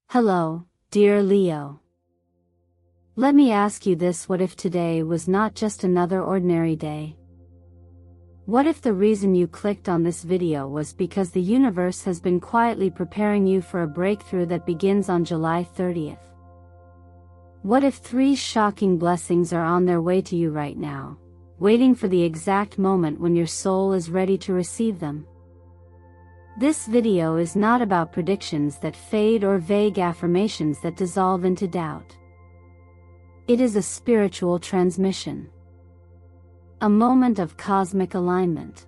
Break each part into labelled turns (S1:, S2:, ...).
S1: Hello, dear Leo. Let me ask you this: what if today was not just another ordinary day? What if the reason you clicked on this video was because the universe has been quietly preparing you for a breakthrough that begins on July 30th? What if 3 shocking blessings are on their way to you right now, waiting for the exact moment when your soul is ready to receive them? This video is not about predictions that fade or vague affirmations that dissolve into doubt. It is a spiritual transmission. A moment of cosmic alignment.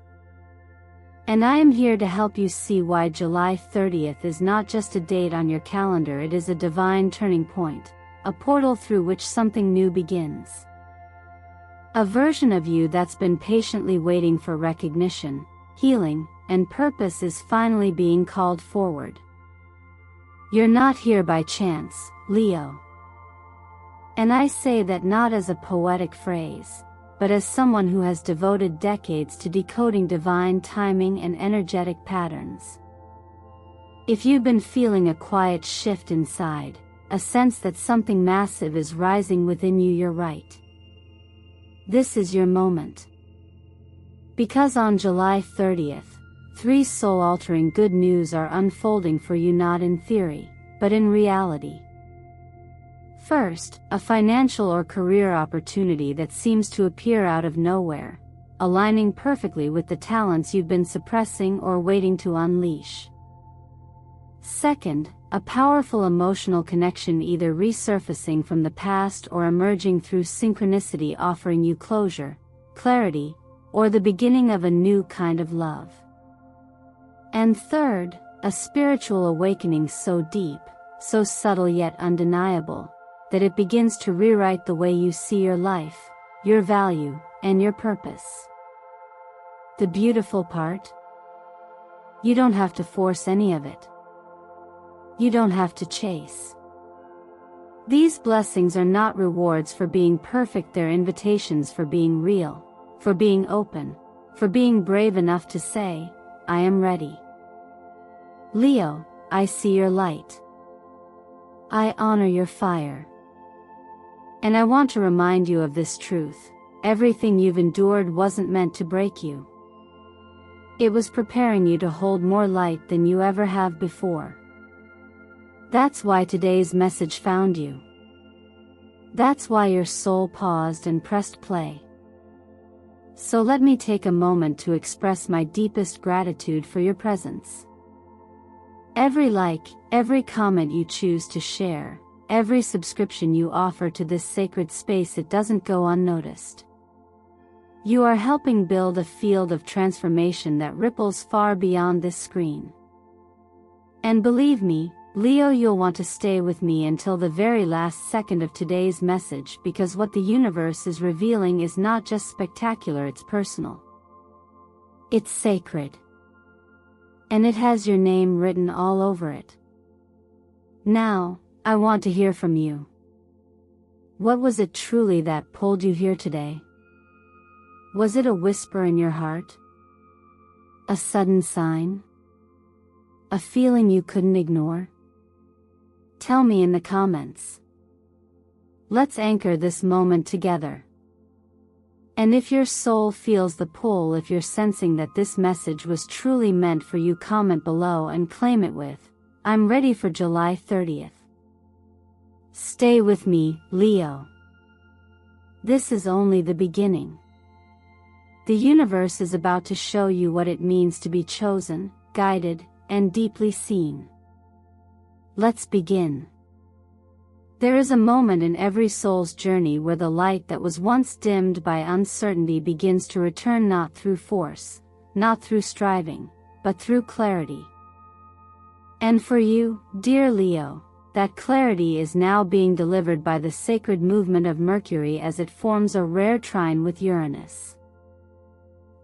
S1: And I am here to help you see why July 30th is not just a date on your calendar. It is a divine turning point, a portal through which something new begins. A version of you that's been patiently waiting for recognition, healing, and purpose is finally being called forward. You're not here by chance, Leo. And I say that not as a poetic phrase, but as someone who has devoted decades to decoding divine timing and energetic patterns. If you've been feeling a quiet shift inside, a sense that something massive is rising within you, you're right. This is your moment. Because on July 30th, 3 soul-altering good news are unfolding for you, not in theory, but in reality. First, a financial or career opportunity that seems to appear out of nowhere, aligning perfectly with the talents you've been suppressing or waiting to unleash. Second, a powerful emotional connection either resurfacing from the past or emerging through synchronicity, offering you closure, clarity, or the beginning of a new kind of love. And third, a spiritual awakening so deep, so subtle yet undeniable, that it begins to rewrite the way you see your life, your value, and your purpose. The beautiful part? You don't have to force any of it. You don't have to chase. These blessings are not rewards for being perfect, they're invitations for being real, for being open, for being brave enough to say, I am ready. Leo, I see your light. I honor your fire. And I want to remind you of this truth: everything you've endured wasn't meant to break you. It was preparing you to hold more light than you ever have before. That's why today's message found you. That's why your soul paused and pressed play. So let me take a moment to express my deepest gratitude for your presence. Every like, every comment you choose to share, every subscription you offer to this sacred space, it doesn't go unnoticed. You are helping build a field of transformation that ripples far beyond this screen. And believe me, Leo, you'll want to stay with me until the very last second of today's message, because what the universe is revealing is not just spectacular, it's personal. It's sacred. And it has your name written all over it. Now, I want to hear from you. What was it truly that pulled you here today? Was it a whisper in your heart? A sudden sign? A feeling you couldn't ignore? Tell me in the comments. Let's anchor this moment together. And if your soul feels the pull, if you're sensing that this message was truly meant for you, comment below and claim it with, I'm ready for July 30th. Stay with me, Leo. This is only the beginning. The universe is about to show you what it means to be chosen, guided, and deeply seen. Let's begin. There is a moment in every soul's journey where the light that was once dimmed by uncertainty begins to return, not through force, not through striving, but through clarity. And for you, dear Leo, that clarity is now being delivered by the sacred movement of Mercury as it forms a rare trine with Uranus.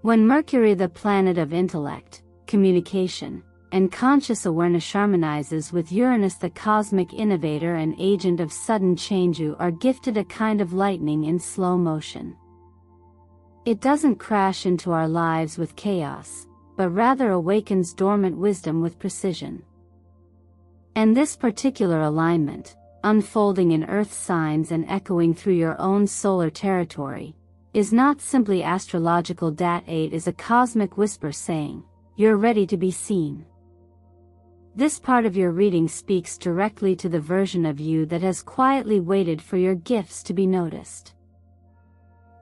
S1: When Mercury, the planet of intellect, communication, and conscious awareness, harmonizes with Uranus, the cosmic innovator and agent of sudden change, you are gifted a kind of lightning in slow motion. It doesn't crash into our lives with chaos, but rather awakens dormant wisdom with precision. And this particular alignment, unfolding in Earth signs and echoing through your own solar territory, is not simply astrological. It is a cosmic whisper saying, "You're ready to be seen." This part of your reading speaks directly to the version of you that has quietly waited for your gifts to be noticed.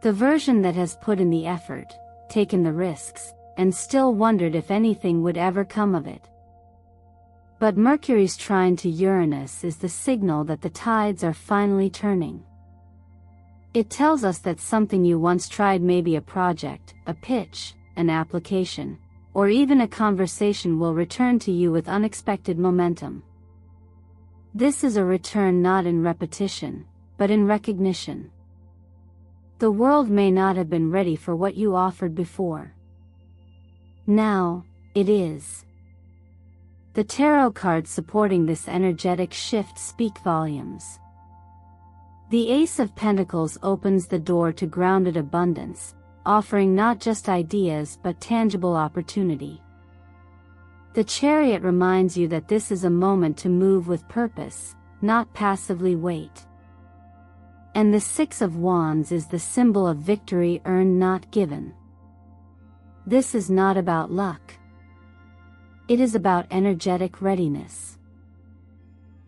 S1: The version that has put in the effort, taken the risks, and still wondered if anything would ever come of it. But Mercury's trine to Uranus is the signal that the tides are finally turning. It tells us that something you once tried, maybe a project, a pitch, an application, or even a conversation, will return to you with unexpected momentum. This is a return not in repetition, but in recognition. The world may not have been ready for what you offered before. Now, it is. The tarot cards supporting this energetic shift speak volumes. The Ace of Pentacles opens the door to grounded abundance, offering not just ideas but tangible opportunity. The Chariot reminds you that this is a moment to move with purpose, not passively wait. And the Six of Wands is the symbol of victory earned, not given. This is not about luck. It is about energetic readiness.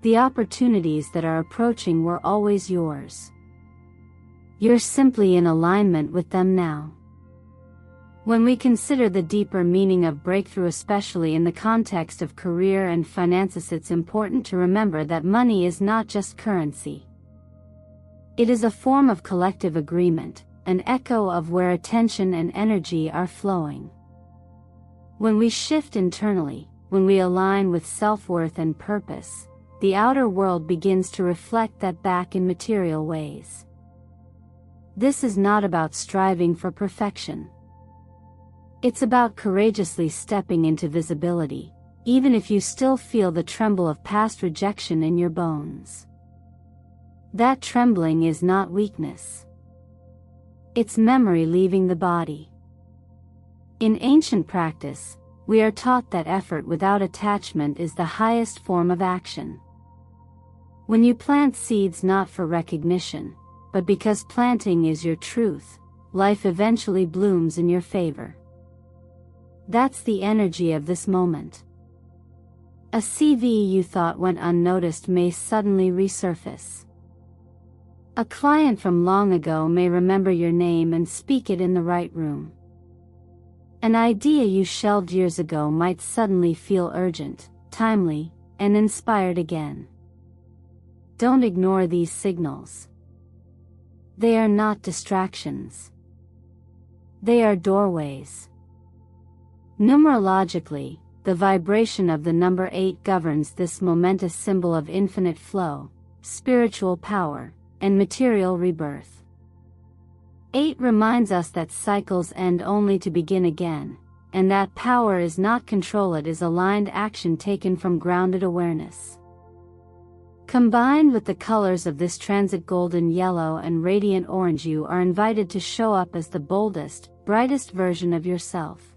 S1: The opportunities that are approaching were always yours. You're simply in alignment with them now. When we consider the deeper meaning of breakthrough, especially in the context of career and finances, it's important to remember that money is not just currency. It is a form of collective agreement, an echo of where attention and energy are flowing. When we shift internally, when we align with self-worth and purpose, the outer world begins to reflect that back in material ways. This is not about striving for perfection. It's about courageously stepping into visibility, even if you still feel the tremble of past rejection in your bones. That trembling is not weakness. It's memory leaving the body. In ancient practice, we are taught that effort without attachment is the highest form of action. When you plant seeds not for recognition, but because planting is your truth, life eventually blooms in your favor. That's the energy of this moment. A CV you thought went unnoticed may suddenly resurface. A client from long ago may remember your name and speak it in the right room. An idea you shelved years ago might suddenly feel urgent, timely, and inspired again. Don't ignore these signals. They are not distractions. They are doorways. Numerologically, the vibration of the number 8 governs this momentous symbol of infinite flow, spiritual power, and material rebirth. 8 reminds us that cycles end only to begin again, and that power is not control, it is aligned action taken from grounded awareness. Combined with the colors of this transit, golden yellow and radiant orange, you are invited to show up as the boldest, brightest version of yourself.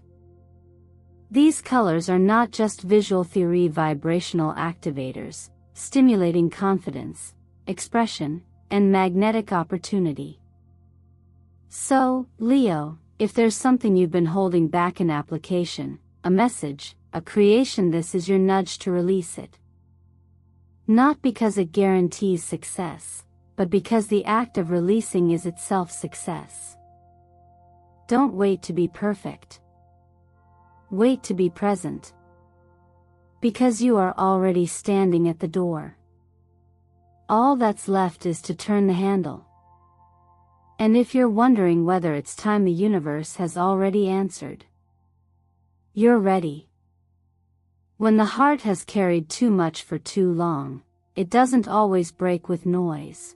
S1: These colors are not just visual theory, vibrational activators, stimulating confidence, expression, and magnetic opportunity. So, Leo, if there's something you've been holding back, an application, a message, a creation, this is your nudge to release it. Not because it guarantees success, but because the act of releasing is itself success. Don't wait to be perfect. Wait to be present. Because you are already standing at the door. All that's left is to turn the handle. And if you're wondering whether it's time, the universe has already answered. You're ready. When the heart has carried too much for too long, it doesn't always break with noise.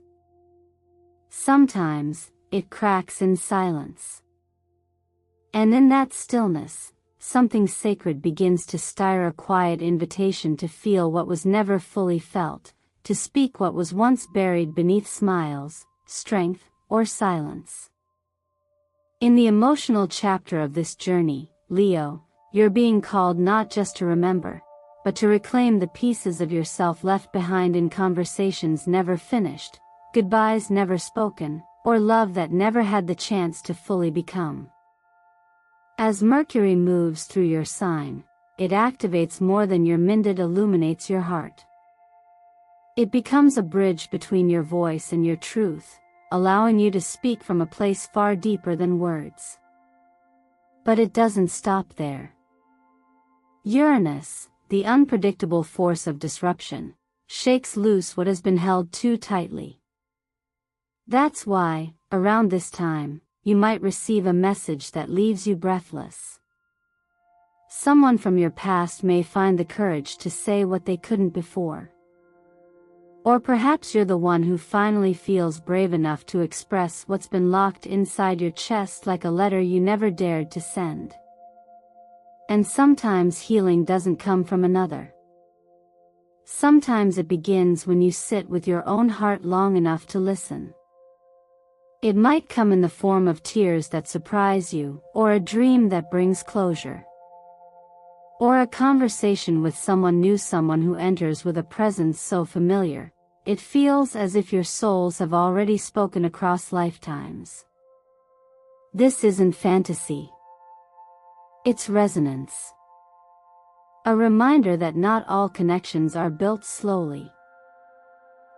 S1: Sometimes, it cracks in silence. And in that stillness, something sacred begins to stir, a quiet invitation to feel what was never fully felt, to speak what was once buried beneath smiles, strength, or silence. In the emotional chapter of this journey, Leo, you're being called not just to remember, but to reclaim the pieces of yourself left behind in conversations never finished, goodbyes never spoken, or love that never had the chance to fully become. As Mercury moves through your sign, it activates more than your mind, it illuminates your heart. It becomes a bridge between your voice and your truth, allowing you to speak from a place far deeper than words. But it doesn't stop there. Uranus, the unpredictable force of disruption, shakes loose what has been held too tightly. That's why, around this time, you might receive a message that leaves you breathless. Someone from your past may find the courage to say what they couldn't before. Or perhaps you're the one who finally feels brave enough to express what's been locked inside your chest like a letter you never dared to send. And sometimes healing doesn't come from another. Sometimes it begins when you sit with your own heart long enough to listen. It might come in the form of tears that surprise you, or a dream that brings closure. Or a conversation with someone new, someone who enters with a presence so familiar, it feels as if your souls have already spoken across lifetimes. This isn't fantasy. It's resonance. A reminder that not all connections are built slowly.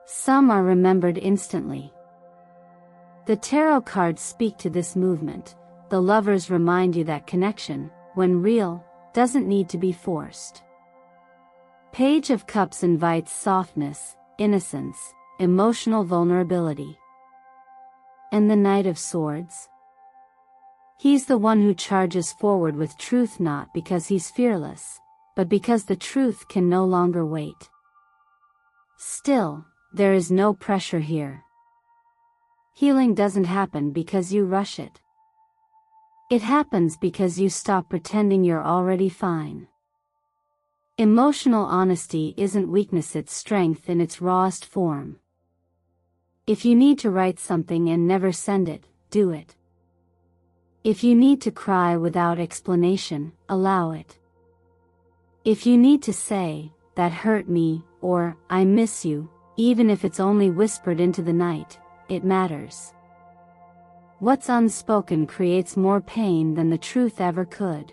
S1: Some are remembered instantly. The tarot cards speak to this movement. The lovers remind you that connection, when real, doesn't need to be forced. Page of Cups invites softness, innocence, emotional vulnerability. And the Knight of Swords? He's the one who charges forward with truth, not because he's fearless, but because the truth can no longer wait. Still, there is no pressure here. Healing doesn't happen because you rush it. It happens because you stop pretending you're already fine. Emotional honesty isn't weakness, it's strength in its rawest form. If you need to write something and never send it, do it. If you need to cry without explanation, allow it. If you need to say, "That hurt me," or "I miss you," even if it's only whispered into the night, it matters. What's unspoken creates more pain than the truth ever could.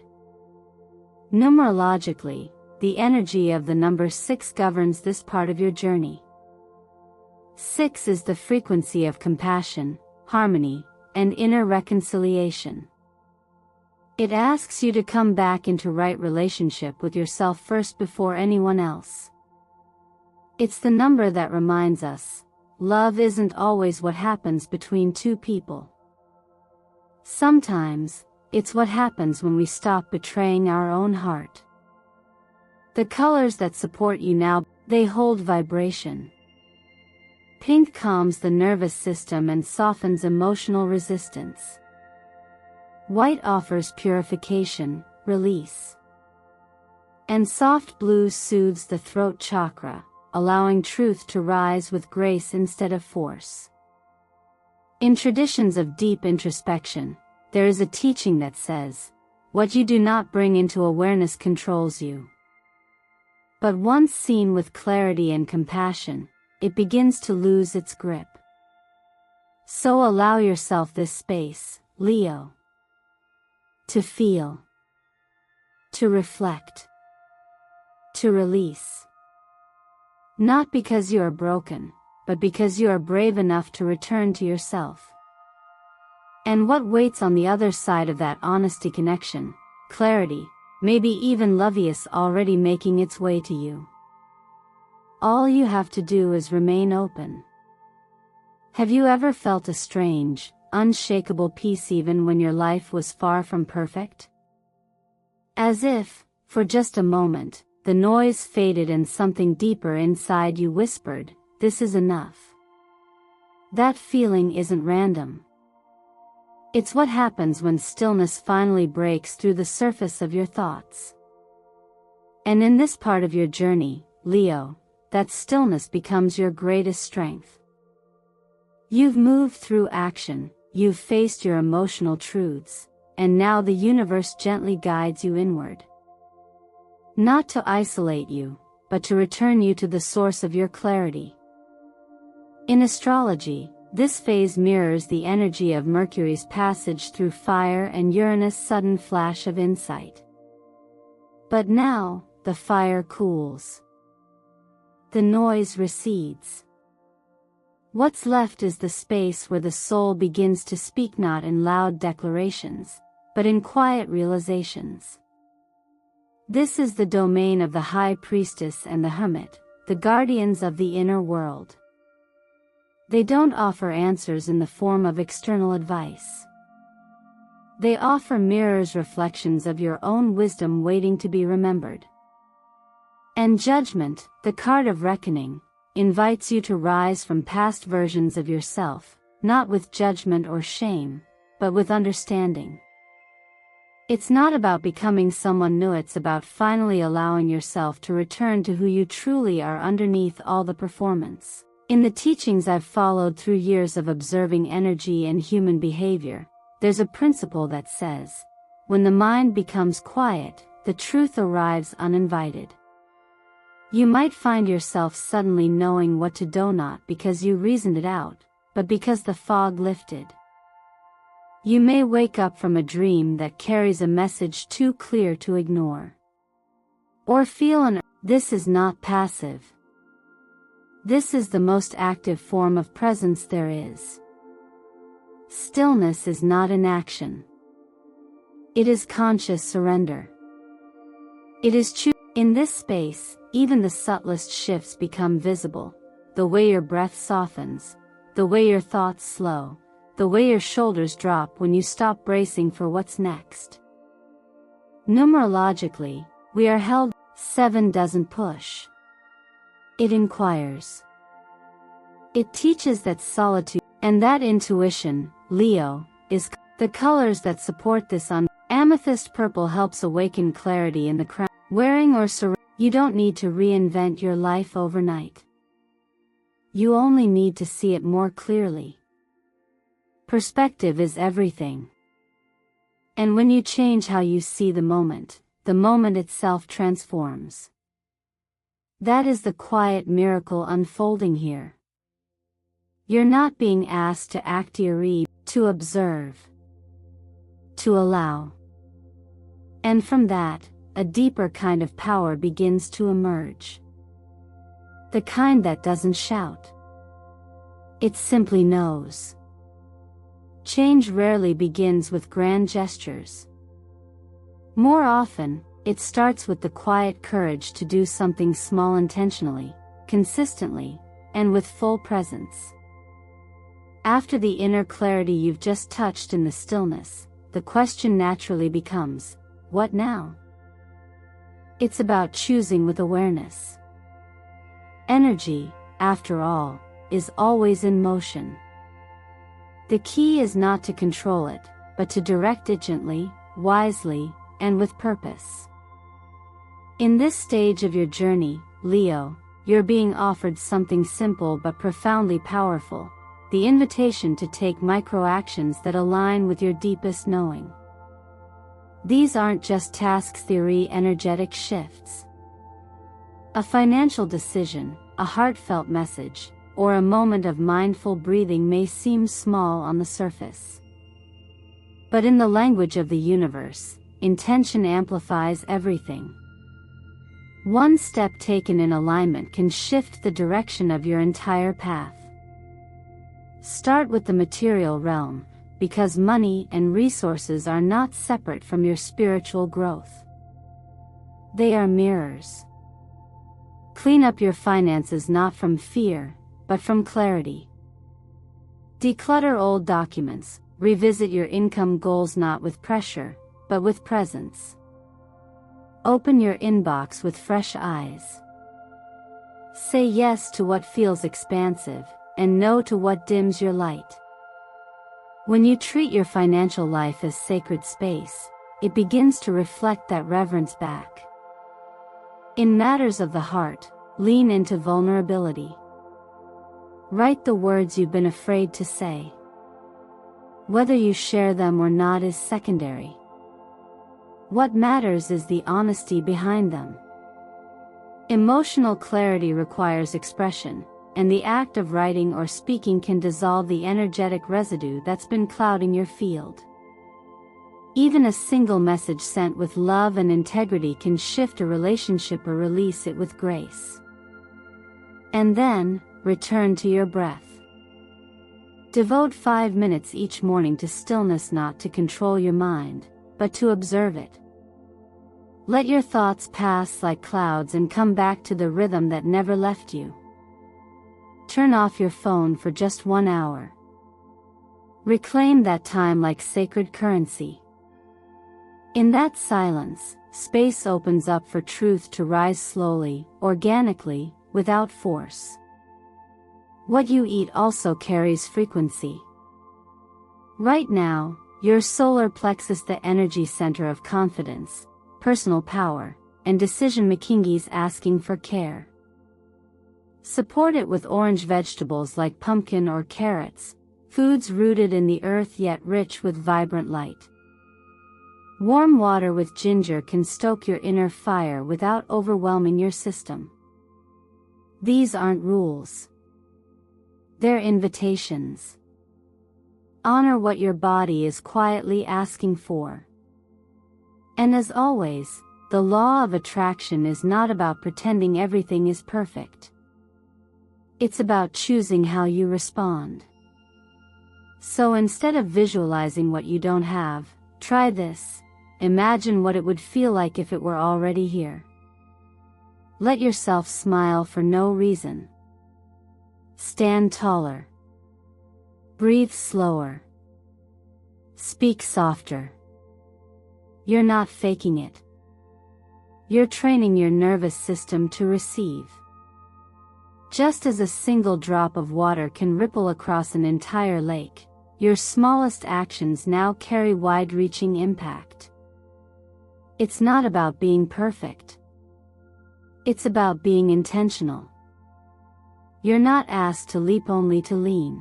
S1: Numerologically, the energy of the number 6 governs this part of your journey. 6 is the frequency of compassion, harmony, and inner reconciliation. It asks you to come back into right relationship with yourself first before anyone else. It's the number that reminds us, love isn't always what happens between two people. Sometimes, it's what happens when we stop betraying our own heart. The colors that support you now, they hold vibration. Pink calms the nervous system and softens emotional resistance. White offers purification, release. And soft blue soothes the throat chakra, allowing truth to rise with grace instead of force. In traditions of deep introspection, there is a teaching that says, what you do not bring into awareness controls you. But once seen with clarity and compassion, it begins to lose its grip. So allow yourself this space, Leo. To feel. To reflect. To release. Not because you are broken, but because you are brave enough to return to yourself. And what waits on the other side of that honesty, connection, clarity, maybe even love is already making its way to you. All you have to do is remain open. Have you ever felt a strange, unshakable peace even when your life was far from perfect? As if, for just a moment, the noise faded and something deeper inside you whispered, "This is enough." That feeling isn't random. It's what happens when stillness finally breaks through the surface of your thoughts. And in this part of your journey, Leo, that stillness becomes your greatest strength. You've moved through action, you've faced your emotional truths, and now the universe gently guides you inward. not to isolate you, but to return you to the source of your clarity. In astrology, this phase mirrors the energy of Mercury's passage through fire and Uranus' sudden flash of insight. But now, the fire cools. The noise recedes. What's left is the space where the soul begins to speak, not in loud declarations, but in quiet realizations. This is the domain of the high priestess and the hermit, the guardians of the inner world. They don't offer answers in the form of external advice. They offer mirrors, reflections of your own wisdom waiting to be remembered. And Judgment, the card of reckoning, invites you to rise from past versions of yourself, not with judgment or shame, but with understanding. It's not about becoming someone new, it's about finally allowing yourself to return to who you truly are underneath all the performance. In the teachings I've followed through years of observing energy and human behavior, there's a principle that says, when the mind becomes quiet, the truth arrives uninvited. You might find yourself suddenly knowing what to do, not because you reasoned it out, but because the fog lifted. You may wake up from a dream that carries a message too clear to ignore. Or feel this is not passive. This is the most active form of presence there is. Stillness is not inaction. It is conscious surrender. It is choosing. In this space, even the subtlest shifts become visible. The way your breath softens, the way your thoughts slow, the way your shoulders drop when you stop bracing for what's next. Numerologically, we are held. 7 doesn't push. It inquires. It teaches that solitude, and that intuition, Leo, is the colors that support this. Amethyst purple helps awaken clarity in the crown. Wearing or surrender. You don't need to reinvent your life overnight. You only need to see it more clearly. Perspective is everything. And when you change how you see the moment itself transforms. That is the quiet miracle unfolding here. You're not being asked to act your ebb, to observe, to allow. And from that, a deeper kind of power begins to emerge. The kind that doesn't shout. It simply knows. Change rarely begins with grand gestures. More often, it starts with the quiet courage to do something small intentionally, consistently, and with full presence. After the inner clarity you've just touched in the stillness, the question naturally becomes, what now? It's about choosing with awareness. Energy, after all, is always in motion. The key is not to control it, but to direct it gently, wisely, and with purpose. In this stage of your journey, Leo, you're being offered something simple but profoundly powerful, the invitation to take micro-actions that align with your deepest knowing. These aren't just task theory energetic shifts. A financial decision, a heartfelt message, or a moment of mindful breathing may seem small on the surface. But in the language of the universe, intention amplifies everything. One step taken in alignment can shift the direction of your entire path. Start with the material realm, because money and resources are not separate from your spiritual growth. They are mirrors. Clean up your finances not from fear, but from clarity. Declutter old documents, revisit your income goals not with pressure, but with presence. Open your inbox with fresh eyes. Say yes to what feels expansive, and no to what dims your light. When you treat your financial life as sacred space, it begins to reflect that reverence back. In matters of the heart, lean into vulnerability. Write the words you've been afraid to say. Whether you share them or not is secondary. What matters is the honesty behind them. Emotional clarity requires expression, and the act of writing or speaking can dissolve the energetic residue that's been clouding your field. Even a single message sent with love and integrity can shift a relationship or release it with grace. And then, return to your breath. Devote 5 minutes each morning to stillness, not to control your mind, but to observe it. Let your thoughts pass like clouds and come back to the rhythm that never left you. Turn off your phone for just 1 hour. Reclaim that time like sacred currency. In that silence, space opens up for truth to rise slowly, organically, without force. What you eat also carries frequency. Right now, your solar plexus, the energy center of confidence, personal power, and decision-making, is asking for care. Support it with orange vegetables like pumpkin or carrots, foods rooted in the earth yet rich with vibrant light. Warm water with ginger can stoke your inner fire without overwhelming your system. These aren't rules. They're invitations. Honor what your body is quietly asking for. And as always, the law of attraction is not about pretending everything is perfect. It's about choosing how you respond. So instead of visualizing what you don't have, try this. Imagine what it would feel like if it were already here. Let yourself smile for no reason. Stand taller. Breathe slower. Speak softer. You're not faking it. You're training your nervous system to receive. Just as a single drop of water can ripple across an entire lake, your smallest actions now carry wide-reaching impact. It's not about being perfect. It's about being intentional. You're not asked to leap, only to lean.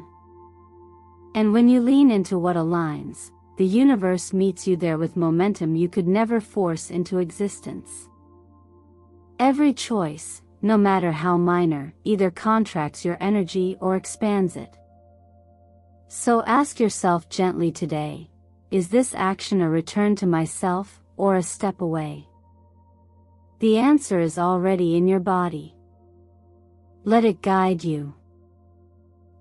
S1: And when you lean into what aligns, the universe meets you there with momentum you could never force into existence. Every choice, no matter how minor, either contracts your energy or expands it. So ask yourself gently today, is this action a return to myself, or a step away? The answer is already in your body. Let it guide you.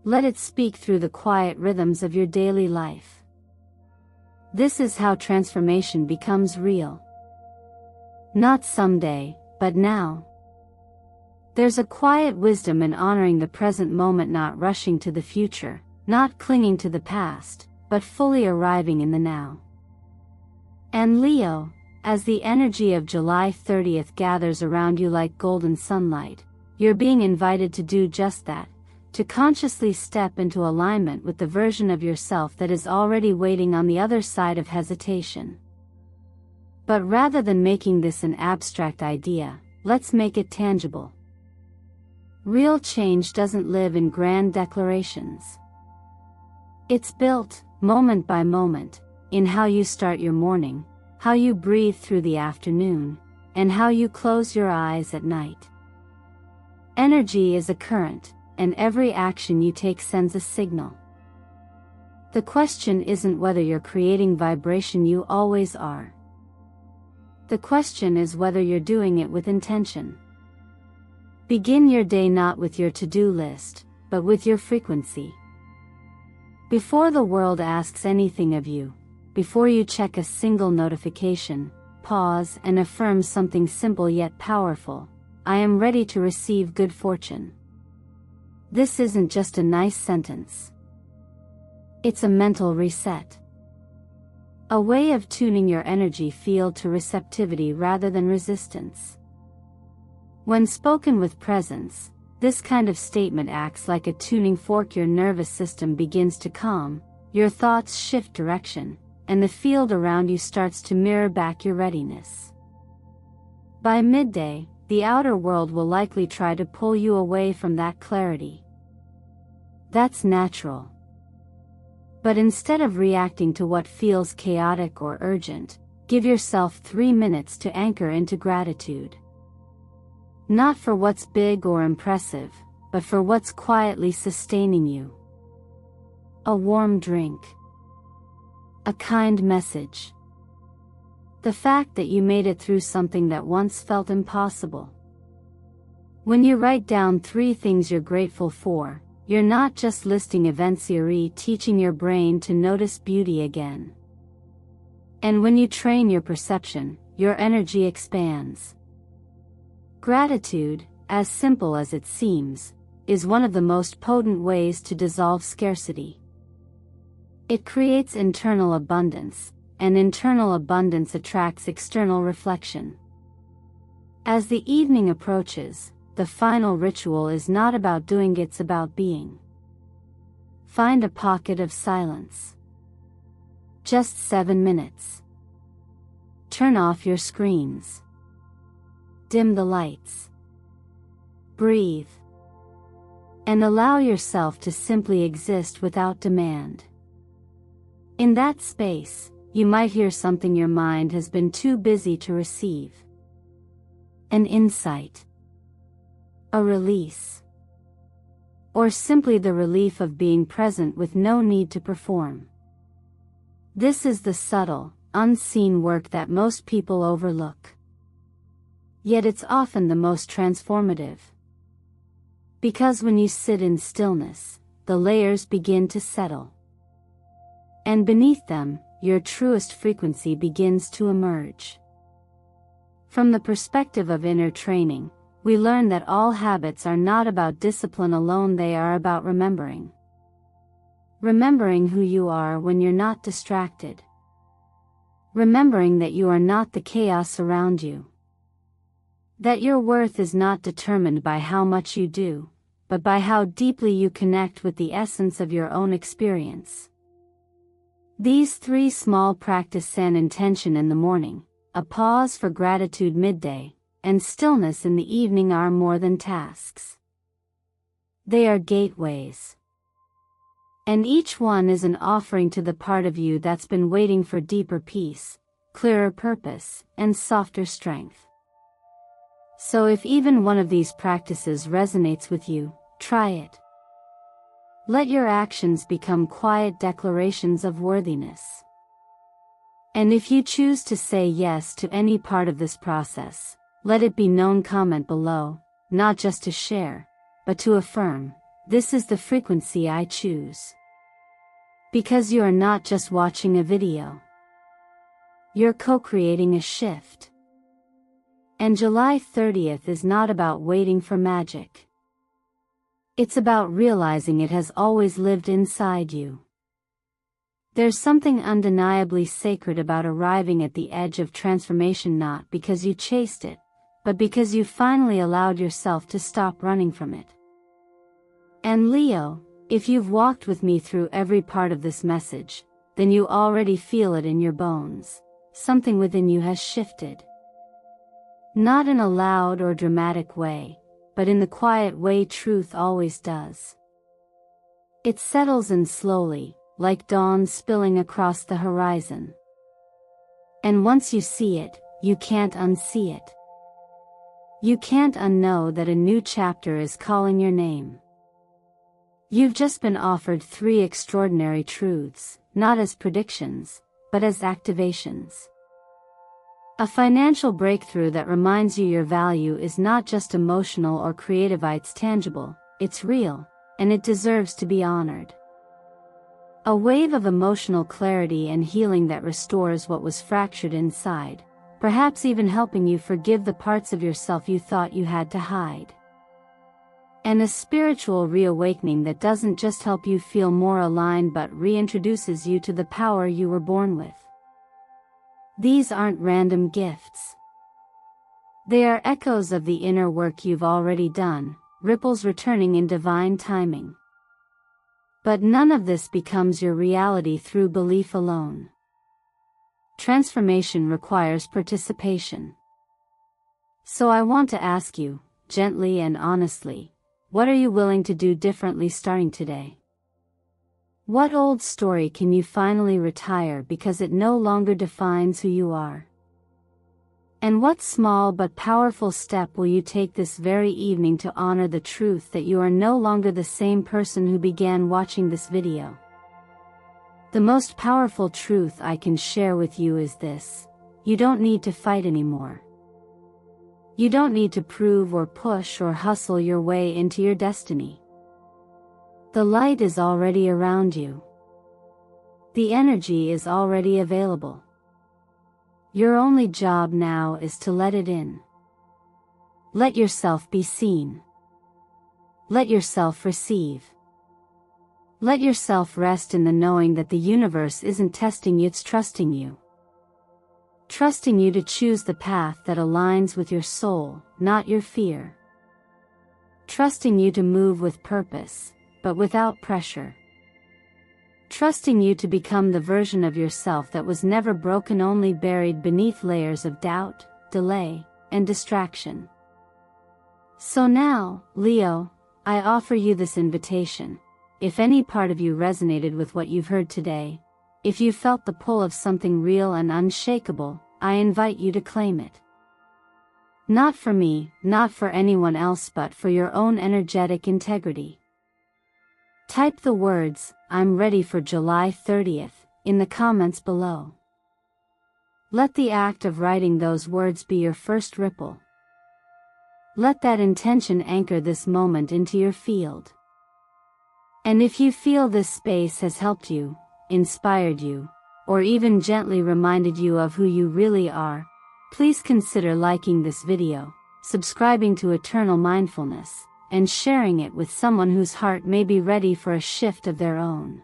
S1: Let it speak through the quiet rhythms of your daily life. This is how transformation becomes real. Not someday, but now. There's a quiet wisdom in honoring the present moment, not rushing to the future, not clinging to the past, but fully arriving in the now. And Leo, as the energy of July 30th gathers around you like golden sunlight, you're being invited to do just that, to consciously step into alignment with the version of yourself that is already waiting on the other side of hesitation. But rather than making this an abstract idea, let's make it tangible. Real change doesn't live in grand declarations. It's built, moment by moment, in how you start your morning, how you breathe through the afternoon, and how you close your eyes at night. Energy is a current, and every action you take sends a signal. The question isn't whether you're creating vibration, you always are. The question is whether you're doing it with intention. Begin your day not with your to-do list, but with your frequency. Before the world asks anything of you, before you check a single notification, pause and affirm something simple yet powerful: I am ready to receive good fortune. This isn't just a nice sentence. It's a mental reset. A way of tuning your energy field to receptivity rather than resistance. When spoken with presence, this kind of statement acts like a tuning fork. Your nervous system begins to calm, your thoughts shift direction, and the field around you starts to mirror back your readiness. By midday, the outer world will likely try to pull you away from that clarity. That's natural. But instead of reacting to what feels chaotic or urgent, give yourself 3 minutes to anchor into gratitude. Not for what's big or impressive, but for what's quietly sustaining you. A warm drink. A kind message. The fact that you made it through something that once felt impossible. When you write down 3 things you're grateful for, you're not just listing events, you're teaching your brain to notice beauty again. And when you train your perception, your energy expands. Gratitude, as simple as it seems, is one of the most potent ways to dissolve scarcity. It creates internal abundance, and internal abundance attracts external reflection. As the evening approaches, the final ritual is not about doing, it's about being. Find a pocket of silence. Just 7 minutes. Turn off your screens. Dim the lights. Breathe. And allow yourself to simply exist without demand. In that space, you might hear something your mind has been too busy to receive. An insight. A release. Or simply the relief of being present with no need to perform. This is the subtle, unseen work that most people overlook. Yet it's often the most transformative. Because when you sit in stillness, the layers begin to settle. And beneath them, your truest frequency begins to emerge. From the perspective of inner training, we learn that all habits are not about discipline alone, they are about remembering. Remembering who you are when you're not distracted. Remembering that you are not the chaos around you. That your worth is not determined by how much you do, but by how deeply you connect with the essence of your own experience. These 3 small practices: an intention in the morning, a pause for gratitude midday, and stillness in the evening are more than tasks. They are gateways. And each one is an offering to the part of you that's been waiting for deeper peace, clearer purpose, and softer strength. So if even one of these practices resonates with you, try it. Let your actions become quiet declarations of worthiness. And if you choose to say yes to any part of this process, let it be known. Comment below, not just to share, but to affirm, this is the frequency I choose. Because you are not just watching a video. You're co-creating a shift. And July 30th is not about waiting for magic. It's about realizing it has always lived inside you. There's something undeniably sacred about arriving at the edge of transformation, not because you chased it, but because you finally allowed yourself to stop running from it. And Leo, if you've walked with me through every part of this message, then you already feel it in your bones. Something within you has shifted. Not in a loud or dramatic way, but in the quiet way truth always does. It settles in slowly, like dawn spilling across the horizon. And once you see it, you can't unsee it. You can't unknow that a new chapter is calling your name. You've just been offered 3 extraordinary truths, not as predictions, but as activations. A financial breakthrough that reminds you your value is not just emotional or creative, it's tangible, it's real, and it deserves to be honored. A wave of emotional clarity and healing that restores what was fractured inside, perhaps even helping you forgive the parts of yourself you thought you had to hide. And a spiritual reawakening that doesn't just help you feel more aligned but reintroduces you to the power you were born with. These aren't random gifts. They are echoes of the inner work you've already done, ripples returning in divine timing. But none of this becomes your reality through belief alone. Transformation requires participation. So I want to ask you, gently and honestly, what are you willing to do differently starting today? What old story can you finally retire because it no longer defines who you are? And what small but powerful step will you take this very evening to honor the truth that you are no longer the same person who began watching this video? The most powerful truth I can share with you is this: you don't need to fight anymore. You don't need to prove or push or hustle your way into your destiny. The light is already around you. The energy is already available. Your only job now is to let it in. Let yourself be seen. Let yourself receive. Let yourself rest in the knowing that the universe isn't testing you, it's trusting you. Trusting you to choose the path that aligns with your soul, not your fear. Trusting you to move with purpose, but without pressure. Trusting you to become the version of yourself that was never broken, only buried beneath layers of doubt, delay, and distraction. So now, Leo, I offer you this invitation. If any part of you resonated with what you've heard today, if you felt the pull of something real and unshakable, I invite you to claim it. Not for me, not for anyone else, but for your own energetic integrity. Type the words, "I'm ready for July 30th, in the comments below. Let the act of writing those words be your first ripple. Let that intention anchor this moment into your field. And if you feel this space has helped you, inspired you, or even gently reminded you of who you really are, please consider liking this video, subscribing to Eternal Mindfulness, and sharing it with someone whose heart may be ready for a shift of their own.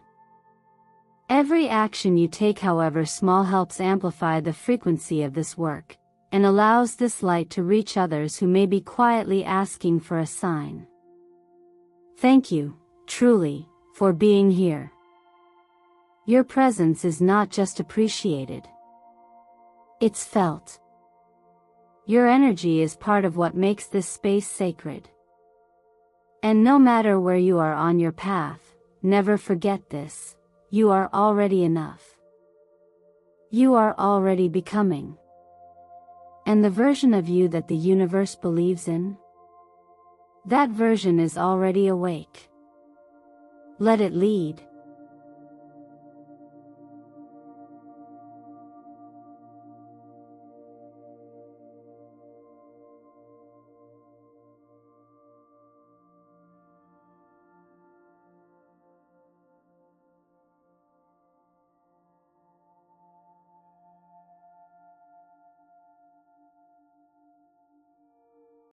S1: Every action you take, however small, helps amplify the frequency of this work, and allows this light to reach others who may be quietly asking for a sign. Thank you, truly, for being here. Your presence is not just appreciated. It's felt. Your energy is part of what makes this space sacred. And no matter where you are on your path, never forget this: you are already enough. You are already becoming. And the version of you that the universe believes in? That version is already awake. Let it lead.